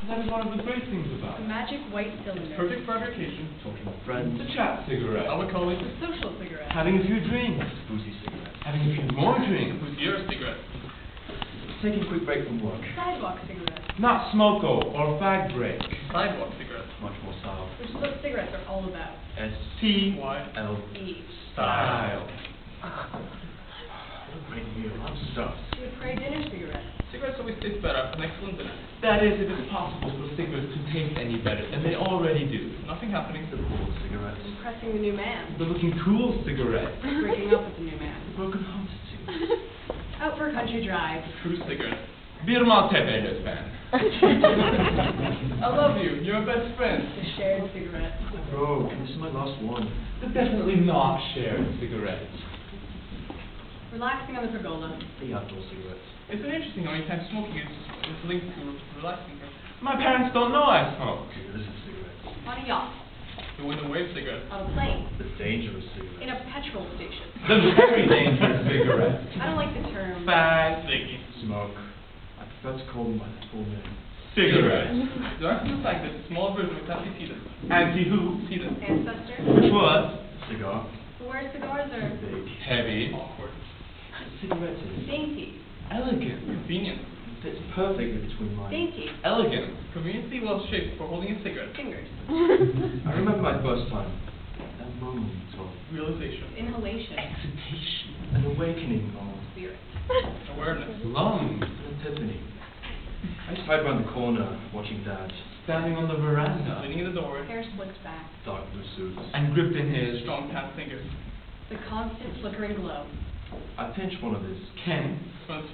That is one of the great things about The it. magic white cylinder. Perfect for vacation. Talking with friends. The chat cigarette. I would call it The social cigarette. Having a few drinks. Boozy cigarette. Having a few more drinks. your cigarette. Taking a quick break from work. Sidewalk cigarette. Not smoko or fag break. Sidewalk cigarette. Much more style. Which is what cigarettes are all about. S-T-L. E. Style. Great new, lots of stuff. The Prey dinner cigarette. Cigarettes always taste better after an excellent dinner. That is, if it's possible for cigarettes to taste any better than they already do. Nothing happening. The cool cigarettes. Impressing the new man. The looking cool cigarette. Breaking up with the new man. The broken hearted cigarette. Out for a country drive. True cigarette. Bir Maltepe lütfen. I love you. You're my best friend. The shared cigarette. Bro, this is my last one. The definitely not shared cigarette. Relaxing on the pergola. The outdoor cigarettes. It's been interesting how many times smoking is linked to relaxing here. My parents don't know I smoke. This is cigarettes. On a yacht. The window wave cigarette. On a plane. The dangerous cigarettes. In a petrol station. The very dangerous cigarette. I don't like the term. Fag. Sticky. Smoke. I prefer to call them by their full name. Cigarette. There are the fact that a small version of antecedent. Anti-who? Antecedent. Ancestor. Which was? Cigar. Who wears cigars are Big. Heavy. Awkward. Cigarettes is. dainty. Elegant. Convenient. Fits perfectly between mine. Dainty. Elegant. Conveniently well shaped for holding a cigarette. Fingers. I remember my first time. That moment of Realization. Inhalation. Excitation. an awakening of Spirit. Awareness. Lungs. an epiphany. I used to hide around the corner watching Dad. Standing on the veranda. Leaning in the doorway. Hair slicked back. Dark blue suits. And gripped in his Strong cat fingers. The constant flickering glow. I pinched one of his. Ken. When it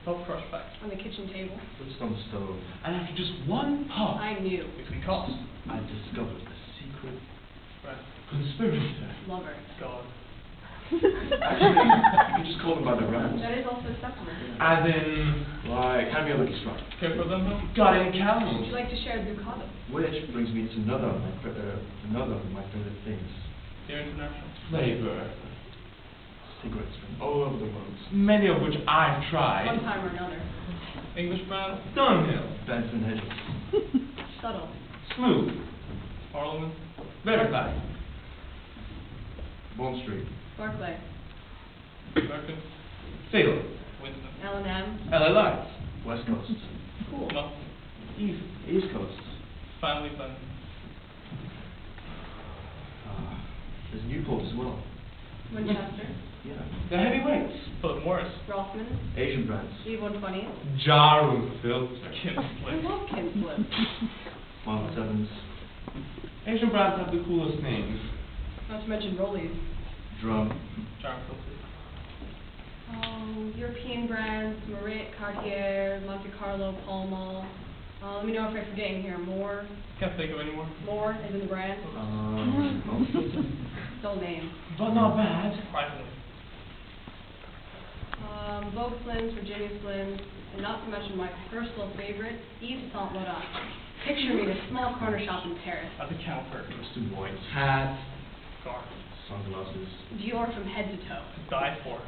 felt crushed back. On the kitchen table. Put it on the stove. And after just one puff, I knew. Between cost. I discovered a secret. Right. conspirator. Lover. God. Actually, you can just call them by their ranks. That is also acceptable. As in, Like, hand me a lucky strike. Care for them though? got in Would you camels. like to share a ducato? Which brings me to another of my favorite things. They're international. Flavor. Cigarettes from all over the world. Many of which I've One tried. time or another. English brand. Dunhill. Benson Hedges. Subtle. Smooth. Parliament. Verified. Bond Street. Barclay. American. Salem. Winston. L&M. LA Lights. West Coast. Cool. No. East Coast. Family blend. There's Newport as well. Winchester. Yeah. The heavyweights. Philip Morris. Rothman. Asian brands. E120. Jarum filter. Kim I Flint. love Kim Flip. Marlon Sevens. Asian brands have the coolest names. Not to mention Rollies. Drum. Charm filter. European brands, Morit, Cartier, Monte Carlo, Pall Mall. Let me know if I'm forgetting here. More Can't think of any more. is in the brand. Still name. But not bad. Surprisingly. Vogue Slims, Virginia Slims, and not to mention my personal favorite, Yves Saint Laurent. Picture me in a small corner shop in Paris. At the counter. Kristen White. Hat. Scarf. Sunglasses. Dior from head to toe. Die for.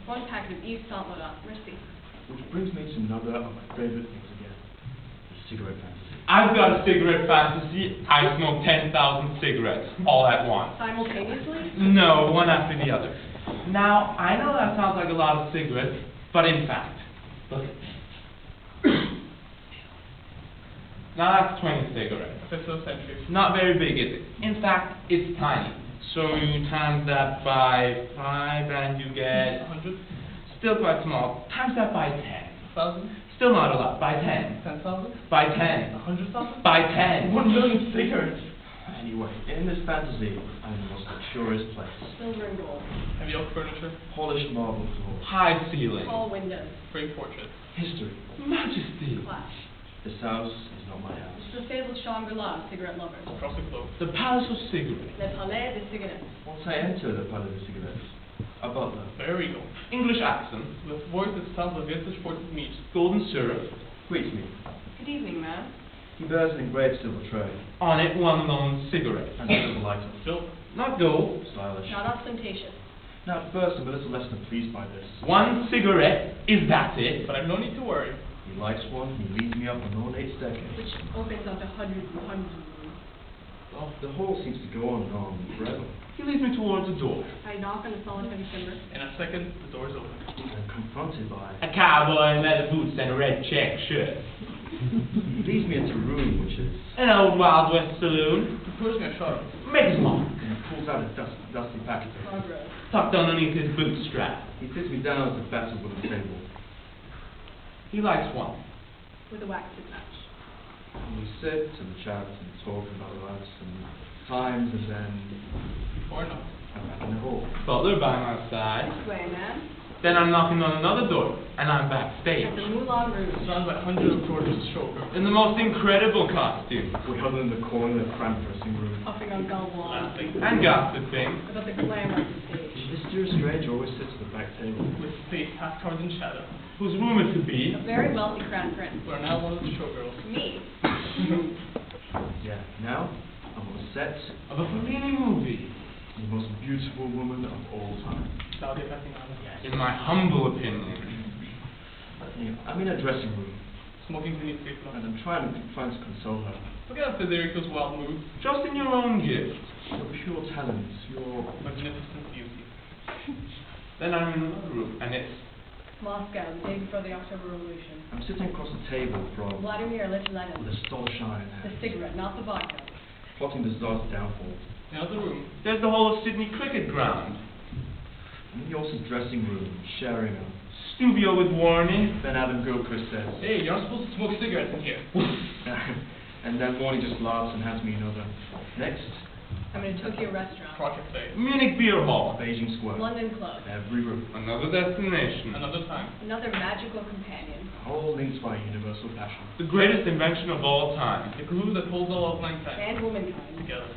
One packet of Yves Saint Laurent. Merci. Which brings me to another of my favorite things again. The cigarette fantasy. I've got a cigarette fantasy. I smoke 10,000 cigarettes all at once. Simultaneously? No, one after the other. Now, I know that sounds like a lot of cigarettes, but in fact, look at this. Now that's 20 cigarettes. Fifth of the century. Not very big, is it? In fact, it's tiny. So you times that by 5 and you get, 100. still quite small, times that by 10. 1,000. Still not a lot, by 10. 10,000. By 10. 100,000. By 10. 1 million cigarettes. Anyway, in this fantasy, I'm in the most luxurious place. Silver and gold. Heavy oak furniture. Polished marble floors. High ceiling. Tall windows. Great portraits. History. Majesty. Clash. This house is not my house. It's the fabled Shangri-La of cigarette lovers. Across the globe. The Palace of Cigarettes. Le Palais des Cigarettes. Once I enter the Palais de Cigarettes, a butler. Very regal. English accent. With voice that sounds like Vietnamese portrait meat. Golden syrup. greets me. Good evening, ma'am. He bears an engraved silver tray On it, one lone cigarette. and a silver lighter. Silver. Not gold. Stylish. Not ostentatious. Now, at first, I'm a little less than pleased by this. One cigarette. Is that it? But I've no need to worry. He He lights one, he leads me up an ornate staircase. Which opens onto hundreds and hundreds of rooms. Oh, the hall seems to go on and on forever. He leads me towards the door. I knock on the solid heavy timber. In a second, the door is open. I'm confronted by... A cowboy in leather boots and a red check shirt. He leads me into a room which is... An old Wild West saloon. He pours me a shot. Makes mark. And he pulls out a dusty packet. Progress. Tucked underneath his boot strap. He sits me down at the battered wooden table. He lights one. With a waxed match. And we sit and chat and talk about lives and times, and then Or not. I'm back in the hall. Butler by my side. This way, man. Then I'm knocking on another door, and I'm backstage. At the Moulin Rouge. Surrounded by hundreds of gorgeous showgirls. In the most incredible costume. We huddle in the corner of the cramped dressing room. Puffing on Gull Blanc. Laughing. And gossiping. About the glamour of the stage. The mysterious stranger always sits at the back table. With face half covered in shadow. Who's rumored to be A very wealthy crown prince. We are now one of the showgirls. Me. Yeah, now I'm on the set of a Fellini movie. the most beautiful woman of all time. Saudi Fatimana. In my humble opinion. Anyway, I'm in a dressing room, Smoking beneath the and influence. I'm trying to console her. Forget about Federico's wild mood. Just in your own gift. Your pure talent, your... Magnificent beauty. Then I'm in another room, and it's Moscow, the day before the October Revolution. I'm sitting across the table from... Vladimir with Lenin. a Stolshine in The hand, cigarette, not the vodka. plotting the Tsar's downfall. In another room. there's the whole of Sydney cricket ground. I'm in the Olsen dressing room, sharing a... Studio with warning. Then Adam Gilchrist says... Hey, you're not supposed to smoke cigarettes in here. and then Warnie just laughs and hands me another. Next, I'm in a Tokyo restaurant. Crock Cafe. Munich Beer Hall. Beijing Square. London Club. Every room. Another destination. Another time. Another magical companion. All linked by universal passion. The greatest invention of all time. The glue that holds all of mankind And womankind. together.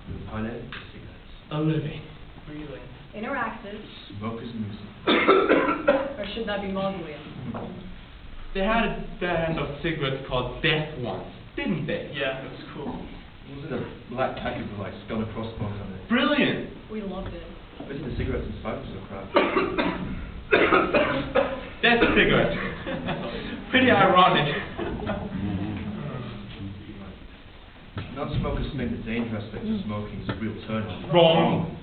Le palais, cigarettes. A living. Breathing. Interactive. Smoke is music. Or should that be mausoleum? They had a band of cigarettes called Death once, didn't they? Yeah, it was cool. Was it a black packet with like skull and crossbones on it? Brilliant. We loved it. I bet the cigarettes inside was a crap. Death cigarette. Pretty ironic. Non-smokers think the danger aspect of smoking is a real turn on. Wrong.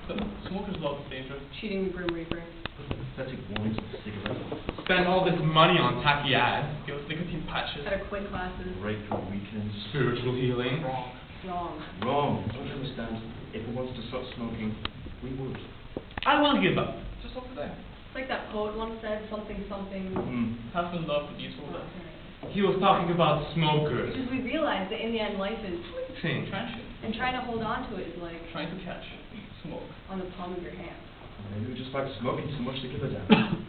So, smokers love the danger. Cheating the Grim Reaper. Pathetic warnings of the cigarette. Spend all this money on tacky ads. Give us nicotine patches. Had our quit classes. Break through weekends. Spiritual healing. Wrong. Wrong. Wrong. Don't you understand? If it wants to stop smoking, we would. I will give up. Just over there. It's like that poet once said, something, something. Half in love, the beautiful death. He was talking about smokers. Because we realize that in the end life is, Think. Trash it. and trying to hold on to it is like Trying to catch. Smoke. on the palm of your hand. Maybe we just like smoking too much to give a damn.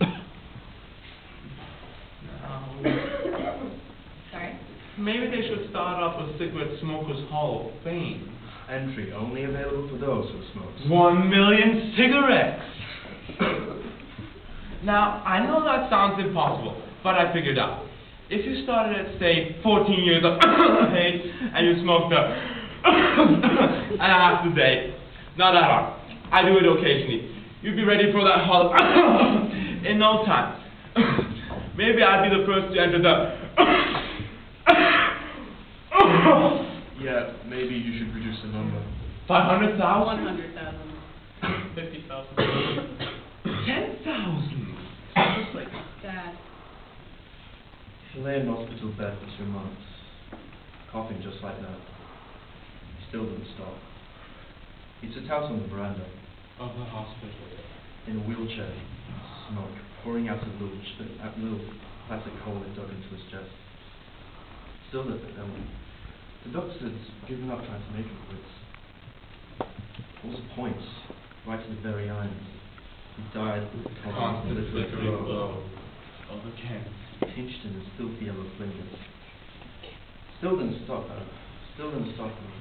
Sorry? Maybe they should start off a Cigarette Smokers Hall of Fame. Entry only available for those who smoke. 1 million cigarettes! Now, I know that sounds impossible, but I figured out. If you started at, say, 14 years of age, and you smoked a and a half a day, not that hard. I do it occasionally. You'd be ready for that hall in no time. Maybe I'd be the first to enter the Yeah, maybe you should reduce the number. 500,000? 100,000. 50,000. 10,000? Seriously. Dad. He lay in hospital bed for 2 months, coughing just like that. He still didn't stop. He'd sit out on the veranda, Of the hospital. in a wheelchair, smoke pouring out of a little plastic hole it dug into his chest. Still the doctors had given up trying to make him quit. What was the point? Right to the very end. He died with the Constant flickering glow of the candle. pinched in his filthy yellow fingers. Still didn't stop her. Still didn't stop her.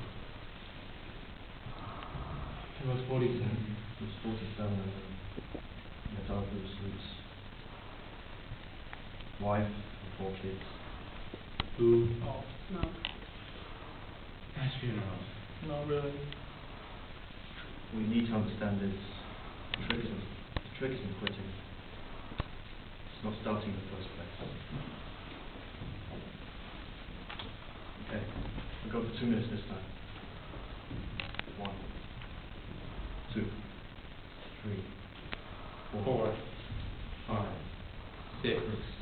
He was 47. He was 47 in a dark blue suit. Wife and 4 kids. Who? Oh, No. Nice funeral. not really. What you need to understand is the trick is in quitting. It's not starting in the first place. Okay, I'll go for 2 minutes this time. 1, 2, 3, 4, 5, 6.